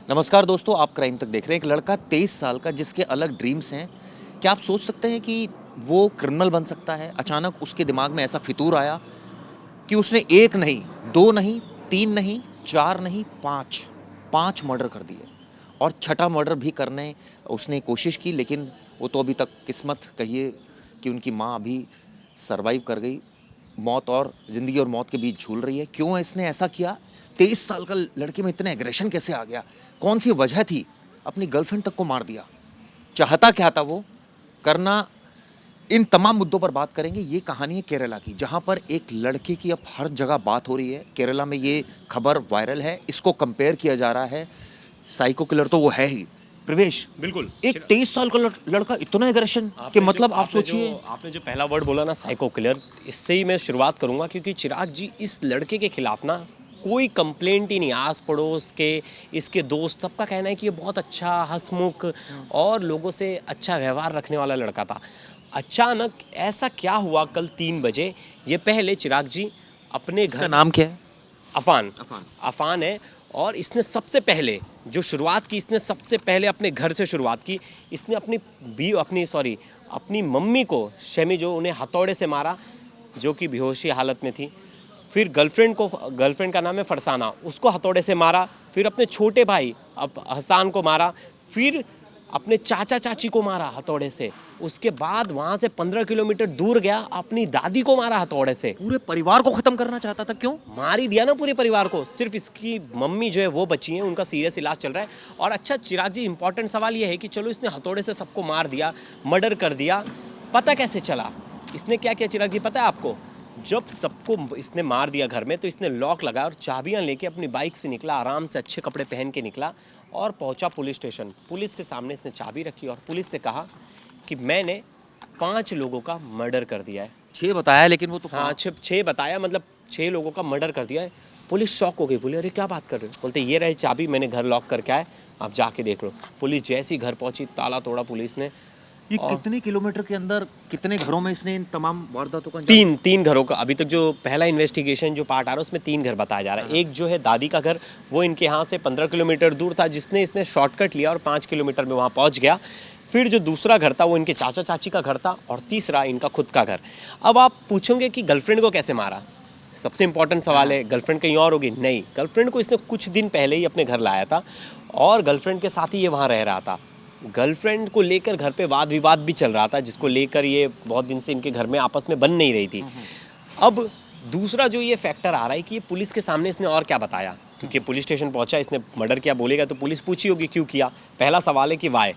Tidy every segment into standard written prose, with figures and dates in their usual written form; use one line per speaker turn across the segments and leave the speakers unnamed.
नमस्कार दोस्तों, आप क्राइम तक देख रहे हैं। एक लड़का 23 साल का जिसके अलग ड्रीम्स हैं। क्या आप सोच सकते हैं कि वो क्रिमिनल बन सकता है? अचानक उसके दिमाग में ऐसा फितूर आया कि उसने 1 नहीं, 2 नहीं, 3 नहीं, 4 नहीं, 5 मर्डर कर दिए और छठा मर्डर भी करने उसने कोशिश की, लेकिन वो तो अभी तक किस्मत कहिए कि उनकी माँ अभी सर्वाइव कर गई। मौत और ज़िंदगी और मौत के बीच झूल रही है। क्यों इसने ऐसा किया? 23 साल का लड़के में इतना एग्रेशन कैसे आ गया? कौन सी वजह थी? अपनी गर्लफ्रेंड तक को मार दिया। चाहता क्या था वो करना? इन तमाम मुद्दों पर बात करेंगे। ये कहानी है केरला की, जहां पर एक लड़के की अब हर जगह बात हो रही है। केरला में ये खबर वायरल है। इसको कंपेयर किया जा रहा है, साइको किलर तो वो है ही। प्रवेश,
बिल्कुल
एक 23 साल का लड़का इतना एग्रेशन के मतलब आप सोचिए।
आपने जो पहला वर्ड बोला ना साइको किलर, इससे ही मैं शुरुआत करूंगा क्योंकि चिराग जी इस लड़के के खिलाफ ना कोई कंप्लेंट ही नहीं। आस पड़ोस के, इसके दोस्त, सबका कहना है कि ये बहुत अच्छा, हंसमुख और लोगों से अच्छा व्यवहार रखने वाला लड़का था। अचानक ऐसा क्या हुआ कल 3 बजे? ये पहले चिराग जी अपने
इसका
घर,
नाम क्या है?
अफान
अफान।
अफान है, और इसने सबसे पहले जो शुरुआत की, इसने सबसे पहले अपने घर से शुरुआत की। इसने अपनी मम्मी को, शमी, जो उन्हें हथौड़े से मारा, जो कि बेहोशी हालत में थी। फिर गर्लफ्रेंड का नाम है फरसाना, उसको हथौड़े से मारा। फिर अपने छोटे भाई अब हसान को मारा। फिर अपने चाचा चाची को मारा हथौड़े से। उसके बाद वहाँ से 15 किलोमीटर दूर गया, अपनी दादी को मारा हथौड़े से।
पूरे परिवार को खत्म करना चाहता था। क्यों?
मार ही दिया ना पूरे परिवार को। सिर्फ इसकी मम्मी जो है वो बची है, उनका सीरियस इलाज चल रहा है। और अच्छा चिराग जी, इंपॉर्टेंट सवाल ये है कि चलो इसने हथौड़े से सबको मार दिया, मर्डर कर दिया, पता कैसे चला? इसने क्या किया चिराग जी, पता है आपको? जब सबको इसने मार दिया घर में, तो इसने लॉक लगाया और चाबियां लेके अपनी बाइक से निकला, आराम से अच्छे कपड़े पहन के निकला और पहुंचा पुलिस स्टेशन। पुलिस के सामने इसने चाबी रखी और पुलिस से कहा कि मैंने 5 लोगों का मर्डर कर दिया है।
6 बताया, लेकिन वो तो
हाँ, 6 बताया, मतलब 6 लोगों का मर्डर कर दिया है। पुलिस शॉक हो गई, बोले अरे क्या बात कर रहे हो? बोलते ये रहे चाबी, मैंने घर लॉक करके आए, आप जाके देख लो। पुलिस जैसी घर पहुंची, ताला तोड़ा पुलिस ने।
ये कितने किलोमीटर के अंदर कितने घरों में इसने इन तमाम वारदातों का अंजाम?
तीन घरों का अभी तक जो पहला इन्वेस्टिगेशन जो पार्ट आ रहा है उसमें 3 घर बताया जा रहा है। एक जो है दादी का घर, वो इनके यहाँ से 15 किलोमीटर दूर था, जिसने इसने शॉर्टकट लिया और 5 किलोमीटर में वहाँ पहुँच गया। फिर जो दूसरा घर था वो इनके चाचा चाची का घर था, और तीसरा इनका खुद का घर। अब आप पूछोगे कि गर्लफ्रेंड को कैसे मारा? सबसे इंपॉर्टेंट सवाल है, गर्लफ्रेंड कहीं और होगी? नहीं, गर्लफ्रेंड को इसने कुछ दिन पहले ही अपने घर लाया था और गर्लफ्रेंड के साथ ही ये वहाँ रह रहा था। गर्लफ्रेंड को लेकर घर पे वाद विवाद भी चल रहा था, जिसको लेकर ये बहुत दिन से इनके घर में आपस में बन नहीं रही थी। अब दूसरा जो ये फैक्टर आ रहा है कि ये पुलिस के सामने इसने और क्या बताया, क्योंकि पुलिस स्टेशन पहुंचा, इसने मर्डर किया बोलेगा तो पुलिस पूछी होगी क्यों किया। पहला सवाल है कि वाई।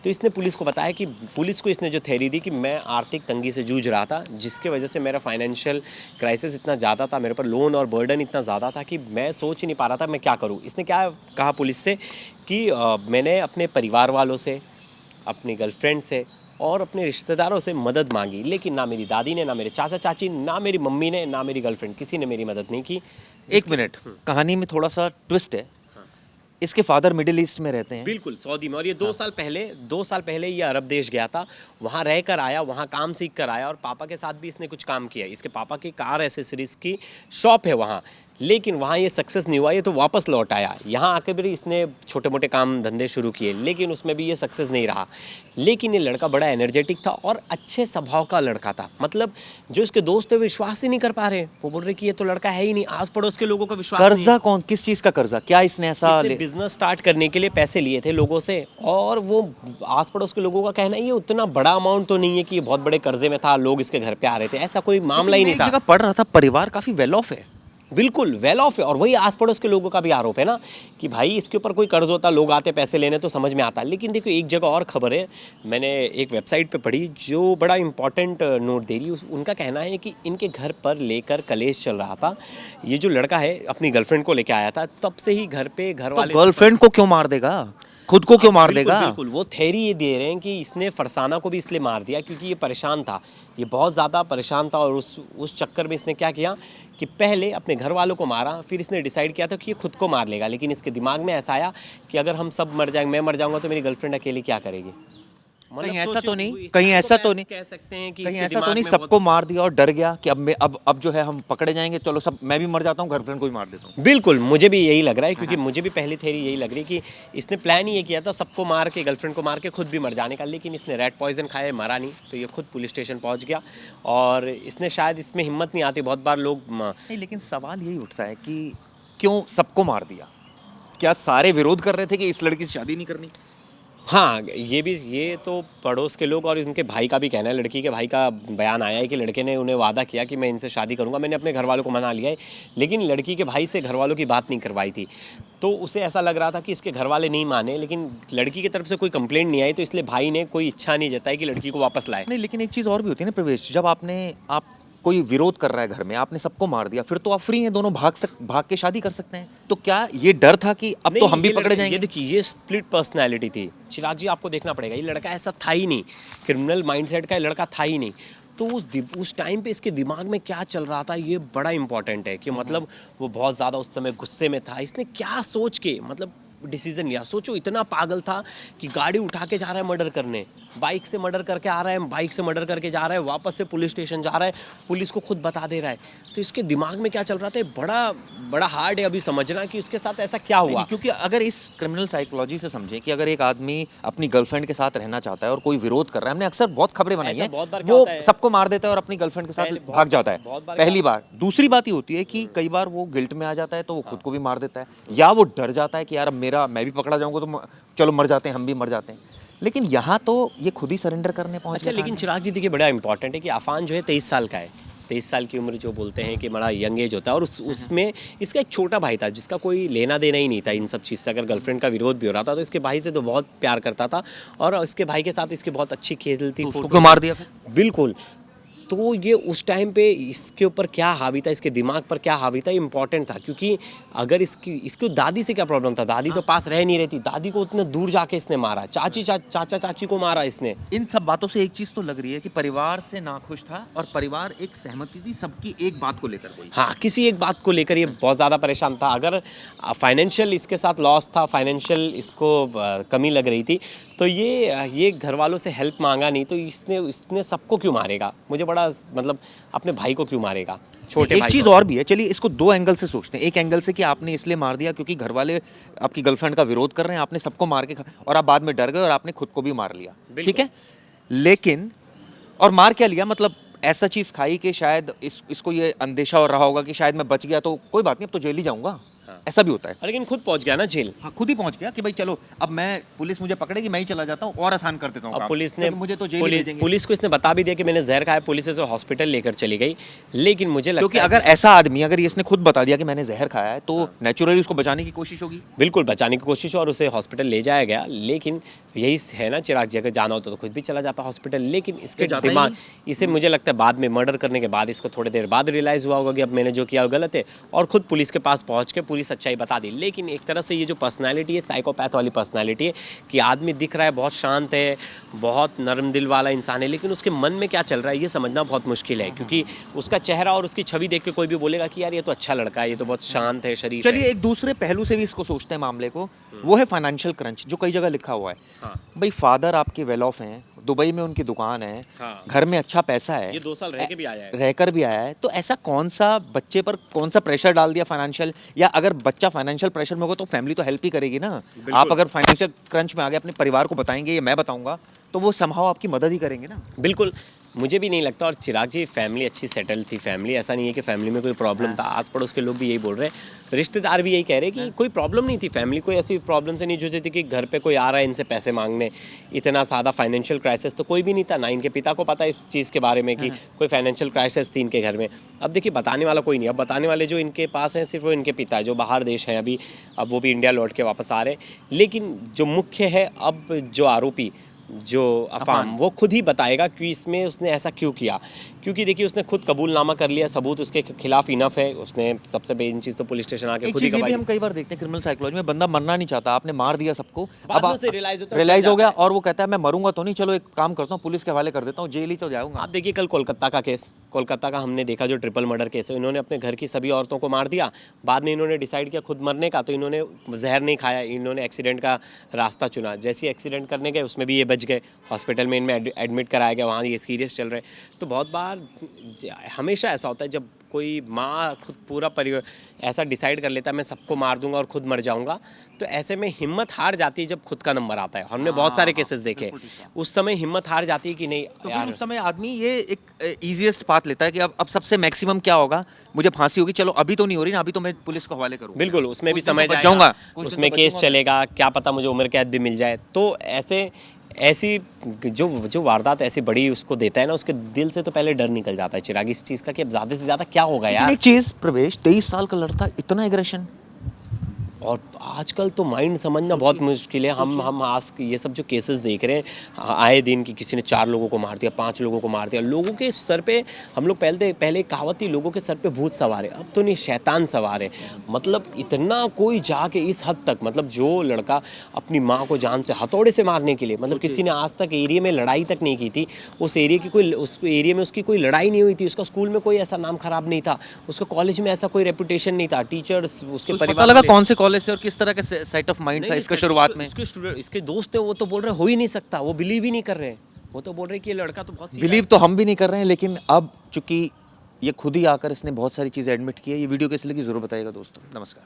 तो इसने पुलिस को बताया कि पुलिस को इसने जो थ्योरी दी कि मैं आर्थिक तंगी से जूझ रहा था, जिसके वजह से मेरा फाइनेंशियल क्राइसिस इतना ज़्यादा था, मेरे पर लोन और बर्डन इतना ज़्यादा था कि मैं सोच ही नहीं पा रहा था मैं क्या करूं। इसने क्या कहा पुलिस से कि मैंने अपने परिवार वालों से, अपनी गर्लफ्रेंड से और अपने रिश्तेदारों से मदद मांगी, लेकिन ना मेरी दादी ने, ना मेरे चाचा चाची, ना मेरी मम्मी ने, ना मेरी गर्लफ्रेंड, किसी ने मेरी मदद नहीं की।
एक मिनट, कहानी में थोड़ा सा ट्विस्ट है। इसके फादर मिडिल ईस्ट में रहते हैं।
बिल्कुल, सऊदी में। और ये 2 साल पहले ये अरब देश गया था, वहाँ रह कर आया, वहाँ काम सीख कर आया, और पापा के साथ भी इसने कुछ काम किया। इसके पापा की कार एसेसरीज की शॉप है वहाँ, लेकिन वहाँ ये सक्सेस नहीं हुआ, ये तो वापस लौट आया। यहाँ आकर भी इसने छोटे मोटे काम धंधे शुरू किए, लेकिन उसमें भी ये सक्सेस नहीं रहा। लेकिन ये लड़का बड़ा एनर्जेटिक था और अच्छे स्वभाव का लड़का था। मतलब जो इसके दोस्त थे विश्वास ही नहीं कर पा रहे, वो बोल रहे कि ये तो लड़का है ही नहीं। आस पड़ोस के लोगों का विश्वास नहीं।
कर्जा कौन, किस चीज का कर्जा? क्या इसने ऐसा
बिजनेस स्टार्ट करने के लिए पैसे लिए थे लोगों से, और वो आस पड़ोस के लोगों का कहना है ये उतना बड़ा अमाउंट तो नहीं है कि ये बहुत बड़े कर्जे में था, लोग इसके घर पे आ रहे थे, ऐसा कोई मामला ही नहीं था।
पढ़ रहा था, परिवार काफी वेल ऑफ है।
बिल्कुल वेल ऑफ है, और वही आस पड़ोस के लोगों का भी आरोप है ना कि भाई इसके ऊपर कोई कर्ज होता, लोग आते पैसे लेने तो समझ में आता। लेकिन देखो एक जगह और खबर है, मैंने एक वेबसाइट पे पढ़ी जो बड़ा इंपॉर्टेंट नोट दे रही है। उनका कहना है कि इनके घर पर लेकर कलेश चल रहा था। ये जो लड़का है अपनी गर्लफ्रेंड को लेकर आया था, तब से ही घर पे घर वाले
गर्लफ्रेंड को क्यों मार देगा? खुद को क्यों मार देगा?
बिल्कुल, वो थ्योरी ये दे रहे हैं कि इसने फरसाना को भी इसलिए मार दिया क्योंकि ये परेशान था, ये बहुत ज़्यादा परेशान था, और उस चक्कर में इसने क्या किया कि पहले अपने घर वालों को मारा, फिर इसने डिसाइड किया था कि ये खुद को मार लेगा। लेकिन इसके दिमाग में ऐसा आया कि अगर हम सब मर जाएंगे, मैं मर जाऊंगा तो मेरी गर्लफ्रेंड अकेली क्या करेगी। मतलब
कहीं ऐसा
सोचिए,
तो नहीं,
वो इस
कहीं
psychopath
ऐसा तो नहीं,
कह सकते हैं कि
कहीं
इसके
ऐसा तो
दिमाग
नहीं
में
सबको मार दिया और डर गया कि अब जो है हम पकड़े जाएंगे, चलो सब मैं भी मर जाता हूँ, गर्लफ्रेंड को भी मार देता हूँ।
बिल्कुल, मुझे भी यही लग रहा है, क्योंकि
हाँ।
मुझे भी पहली थ्योरी यही लग रही कि इसने प्लान ही ये किया था सबको मार के, गर्लफ्रेंड को मार के खुद भी मर जाने का, लेकिन इसने रेड पॉइजन खाया, मरा नहीं, तो ये खुद पुलिस स्टेशन पहुंच गया। और इसने शायद, इसमें हिम्मत नहीं आती, बहुत बार लोग
नहीं, लेकिन सवाल यही उठता है कि क्यों सबको मार दिया? क्या सारे विरोध कर रहे थे कि इस लड़की से शादी नहीं करनी?
हाँ, ये तो पड़ोस के लोग और इनके भाई का भी कहना है, लड़की के भाई का बयान आया है कि लड़के ने उन्हें वादा किया कि मैं इनसे शादी करूंगा, मैंने अपने घर वालों को मना लिया है, लेकिन लड़की के भाई से घर वालों की बात नहीं करवाई थी। तो उसे ऐसा लग रहा था कि इसके घर वाले नहीं माने, लेकिन लड़की की तरफ से कोई कंप्लेंट नहीं आई, तो इसलिए भाई ने कोई इच्छा नहीं जताई कि लड़की को वापस लाए।
नहीं, लेकिन एक चीज़ और भी होती है ना प्रवेश, जब आप कोई विरोध कर रहा है घर में, आपने सबको मार दिया, फिर तो आप फ्री हैं, दोनों भाग के शादी कर सकते हैं। तो क्या ये डर था कि अब तो हम भी पकड़े जाएंगे?
ये देखिए, ये स्प्लिट पर्सनैलिटी थी चिराग जी, आपको देखना पड़ेगा, ये लड़का ऐसा था ही नहीं, क्रिमिनल माइंडसेट का ये लड़का था ही नहीं। तो उस टाइम पे इसके दिमाग में क्या चल रहा था, ये बड़ा इंपॉर्टेंट है कि मतलब वो बहुत ज़्यादा उस समय गुस्से में था, इसने क्या सोच के मतलब डिसीजन लिया। सोचो, इतना पागल था कि गाड़ी उठा के जा रहा है मर्डर करने, बाइक से मर्डर करके आ रहा है, बाइक से मर्डर करके जा रहा है, वापस से पुलिस स्टेशन जा रहा है, पुलिस को खुद बता दे रहा है। तो इसके दिमाग में क्या चल रहा था, बड़ा बड़ा हार्ड है अभी समझना कि उसके साथ ऐसा क्या हुआ।
क्योंकि अगर इस क्रिमिनल साइकोलॉजी से समझें कि अगर एक आदमी अपनी गर्लफ्रेंड के साथ रहना चाहता है और कोई विरोध कर रहा है, हमने अक्सर बहुत खबरें बनाई
ऐसा
हैं,
बहुत बार क्या
वो
होता है,
सबको मार देता है और अपनी गर्लफ्रेंड के साथ भाग जाता है,
बहुत बार
पहली बार। दूसरी बात ये होती है कि कई बार वो गिल्ट में आ जाता है तो वो खुद को भी मार देता है, या वो डर जाता है कि यार अब मैं भी पकड़ा जाऊंगा तो चलो मर जाते हैं, हम भी मर जाते हैं। लेकिन यहाँ तो ये खुद ही सरेंडर करने पहुंच
अच्छा,
गया
लेकिन
था।
चिराग जी देखिए, बड़ा इंपॉर्टेंट है कि अफान जो है 23 साल का है, 23 साल की उम्र जो बोलते हैं कि बड़ा यंग एज होता है, और उसमें इसका एक छोटा भाई था जिसका कोई लेना देना ही नहीं था इन सब चीज़ से। अगर गर्लफ्रेंड का विरोध भी हो रहा था तो इसके भाई से तो बहुत प्यार करता था, और इसके भाई के साथ इसकी बहुत अच्छी खेलती,
तो उसको
फोटो
क्यों मार दिया फिर?
बिल्कुल। तो ये उस टाइम पे इसके ऊपर क्या हावी था, इसके दिमाग पर क्या हावी था, इम्पॉर्टेंट था। क्योंकि अगर इसकी दादी से क्या प्रॉब्लम था, दादी तो पास रह नहीं रही थी, दादी को उतने दूर जाके इसने मारा, चाचा चाची को मारा इसने।
इन सब बातों से एक चीज तो लग रही है कि परिवार से नाखुश था और परिवार एक सहमति थी सबकी एक बात को लेकर कोई।
हाँ, किसी एक बात को लेकर ये बहुत ज़्यादा परेशान था। अगर फाइनेंशियल इसके साथ लॉस था, फाइनेंशियल इसको कमी लग रही थी, तो ये घर वालों से हेल्प मांगा नहीं, तो इसने सबको क्यों मारेगा, मुझे बड़ा मतलब अपने भाई को क्यों मारेगा, छोटे
एक
भाई
चीज
को।
और भी है, चलिए इसको दो एंगल से सोचते हैं। एक एंगल से कि आपने इसलिए मार दिया क्योंकि घर वाले आपकी गर्लफ्रेंड का विरोध कर रहे हैं, आपने सबको मार के और आप बाद में डर गए और आपने खुद को भी मार लिया, ठीक है। लेकिन और मार क्या लिया, मतलब ऐसा चीज खाई कि शायद इसको ये अंदेशा हो रहा होगा कि शायद मैं बच गया तो कोई बात नहीं, अब तो जेल ही जाऊंगा, ऐसा भी होता है।
लेकिन खुद पहुंच गया ना जेल।
हाँ, खुद ही पहुंच गया कि भाई चलो अब मैं, पुलिस मुझे पकड़ेगी, मैं ही चला जाता हूँ और आसान कर देता हूँ
अब
काम,
पुलिस ने
क्योंकि मुझे तो जेल ही भेजेंगे।
पुलिस को इसने बता भी दिया कि मैंने जहर खाया, पुलिस इसे हॉस्पिटल लेकर चली गई। लेकिन मुझे लगता
क्योंकि
है
अगर ऐसा आदमी, अगर इसने खुद बता दिया कि मैंने जहर खाया है, तो नेचुरली उसको बचाने की कोशिश होगी।
बिल्कुल बचाने की कोशिश, और उसे हॉस्पिटल ले जाया गया। लेकिन यही है ना चिराग जी, अगर जाना होता तो खुद भी चला जाता हॉस्पिटल, लेकिन इसके
जाता ही
दिमाग,
नहीं।
इसे मुझे लगता है बाद में मर्डर करने के बाद इसको थोड़ी देर बाद रियलाइज़ हुआ होगा कि अब मैंने जो किया वो गलत है, और खुद पुलिस के पास पहुंच के पूरी सच्चाई बता दी। लेकिन एक तरह से ये जो पर्सनैलिटी है, साइकोपैथ वाली पर्सनैलिटी है, कि आदमी दिख रहा है बहुत शांत है, बहुत नरम दिल वाला इंसान है, लेकिन उसके मन में क्या चल रहा है ये समझना बहुत मुश्किल है। क्योंकि उसका चेहरा और उसकी छवि देख के कोई भी बोलेगा कि यार ये तो अच्छा लड़का है, ये तो बहुत शांत है, शरीफ है।
चलिए एक दूसरे पहलू से भी इसको सोचते हैं मामले को, वो है फाइनेंशियल क्रंच, जो कई जगह लिखा हुआ है।
हाँ।
भाई फादर आपके वेल ऑफ हैं, दुबई में उनकी दुकान है,
हाँ।
घर में अच्छा पैसा है,
ये 2 साल रह के भी आया है।
रहकर भी आया है, तो ऐसा कौन सा बच्चे पर कौन सा प्रेशर डाल दिया फाइनेंशियल, या अगर बच्चा फाइनेंशियल प्रेशर में होगा तो फैमिली तो हेल्प ही करेगी ना। आप अगर फाइनेंशियल क्रंच में आ गए, अपने परिवार को बताएंगे, ये मैं बताऊंगा, तो वो समहाउ आपकी मदद ही करेंगे ना।
बिल्कुल, मुझे भी नहीं लगता। और चिराग जी, फैमिली अच्छी सेटल थी, फैमिली ऐसा नहीं है कि फैमिली में कोई प्रॉब्लम था। आस पड़ोस के लोग भी यही बोल रहे हैं, रिश्तेदार भी यही कह रहे हैं कि कोई प्रॉब्लम नहीं थी, फैमिली कोई ऐसी प्रॉब्लम से नहीं जूझी थी कि घर पे कोई आ रहा है इनसे पैसे मांगने। इतना सादा फाइनेंशियल क्राइसिस तो कोई भी नहीं था, ना इनके पिता को पता इस चीज़ के बारे में कि कोई फाइनेंशियल क्राइसिस थी इनके घर में। अब देखिए, बताने वाला कोई नहीं, अब बताने वाले जो इनके पास हैं सिर्फ वो इनके पिता है, जो बाहर देश हैं अभी, अब वो भी इंडिया लौट के वापस आ रहे हैं। लेकिन जो मुख्य है, अब जो आरोपी, जो अफाम, वो खुद ही बताएगा कि इसमें उसने ऐसा क्यों किया। क्योंकि देखिए, उसने खुद कबूलनामा कर लिया, सबूत उसके खिलाफ इनफ है। उसने सबसे मेन चीज़ तो पुलिस स्टेशन आके
एक
खुद ही
चीज ये भी
गवाही।
हम कई बार देखते हैं क्रिमिनल साइकोलॉजी में, बंदा मरना नहीं चाहता, आपने मार दिया सबको,
बाद में
अब
उसे realize
रियलाइज हो गया
जाता है।
और वो कहता है मैं मरूंगा तो नहीं, चलो एक काम करता हूँ, पुलिस के हवाले कर देता हूँ, जेल ही तो जाऊंगा।
आप देखिए, कल कोलकाता का केस, कोलकाता का हमने देखा जो ट्रिपल मर्डर केस है, इन्होंने अपने घर की सभी औरतों को मार दिया, बाद में इन्होंने डिसाइड किया खुद मरने का, तो इन्होंने जहर नहीं खाया, इन्होंने एक्सीडेंट का रास्ता चुना। जैसे ही एक्सीडेंट करने गए उसमें भी ये बच बच गए, हॉस्पिटल में इनमें एडमिट कराया गया, वहाँ ये सीरियस चल रहे हैं। तो बहुत बार हमेशा ऐसा होता है जब कोई माँ खुद पूरा परिवार ऐसा डिसाइड कर लेता है मैं सबको मार दूंगा और खुद मर जाऊंगा, तो ऐसे में हिम्मत हार जाती है जब खुद का नंबर आता है। हमने बहुत सारे केसेस देखे, उस समय हिम्मत हार जाती है कि नहीं
तो फिर
यार।
उस समय आदमी ये एक इजीएस्ट पाथ लेता है कि अब सबसे मैक्सिमम क्या होगा, मुझे फांसी होगी, चलो अभी तो नहीं हो रही ना, अभी तो मैं पुलिस को हवाले करूंगा,
बिल्कुल, उसमें भी
कुछ दिन
समय
तो बच
जाएगा,
जाऊंगा, कुछ दिन
उसमें
तो
केस
बचूंगा।
चलेगा, क्या पता मुझे उम्र कैद भी मिल जाए। तो ऐसी जो वारदात ऐसी बड़ी उसको देता है ना, उसके दिल से तो पहले डर निकल जाता है चिराग इस चीज़ का कि अब ज़्यादा से ज़्यादा क्या होगा
लेकिन
यार।
एक चीज प्रवेश, 23 साल का लड़का, इतना एग्रेशन।
और आजकल तो माइंड समझना बहुत मुश्किल है। हम आज ये सब जो केसेस देख रहे हैं आए दिन की, किसी ने 4 लोगों को मार दिया, 5 लोगों को मार दिया, लोगों के सर पे, हम लोग पहले एक कहावत थी, लोगों के सर पे भूत सवार है, अब तो नहीं शैतान सवार है। मतलब इतना कोई जाके इस हद तक, मतलब जो लड़का अपनी माँ को जान से हथौड़े से मारने के लिए, मतलब किसी ने आज तक एरिया में लड़ाई तक नहीं की थी, उस एरिया में उसकी कोई लड़ाई नहीं हुई थी, उसका स्कूल में कोई ऐसा नाम खराब नहीं था, उसका कॉलेज में ऐसा कोई रेपुटेशन नहीं था, टीचर्स उसके
पता
परिवार
लगा
वाले-
कौन से कॉलेज से और किस तरह का सेट ऑफ माइंड था
नहीं,
इसका
इसके-
शुरुआत में?
इसके स्टूडेंट, इसके दोस्त है, वो तो बोल रहे हो ही नहीं सकता, वो बिलीव ही नहीं कर रहे हैं, वो तो बोल रहे हैं कि ये लड़का तो बहुत सीधा
बिलीव तो हम भी नहीं कर रहे हैं, लेकिन अब चूंकि ये खुद ही आकर इसने बहुत सारी चीज़ें एडमिट की है। ये वीडियो कैसे लगी जरूर बताइएगा दोस्तों। नमस्कार।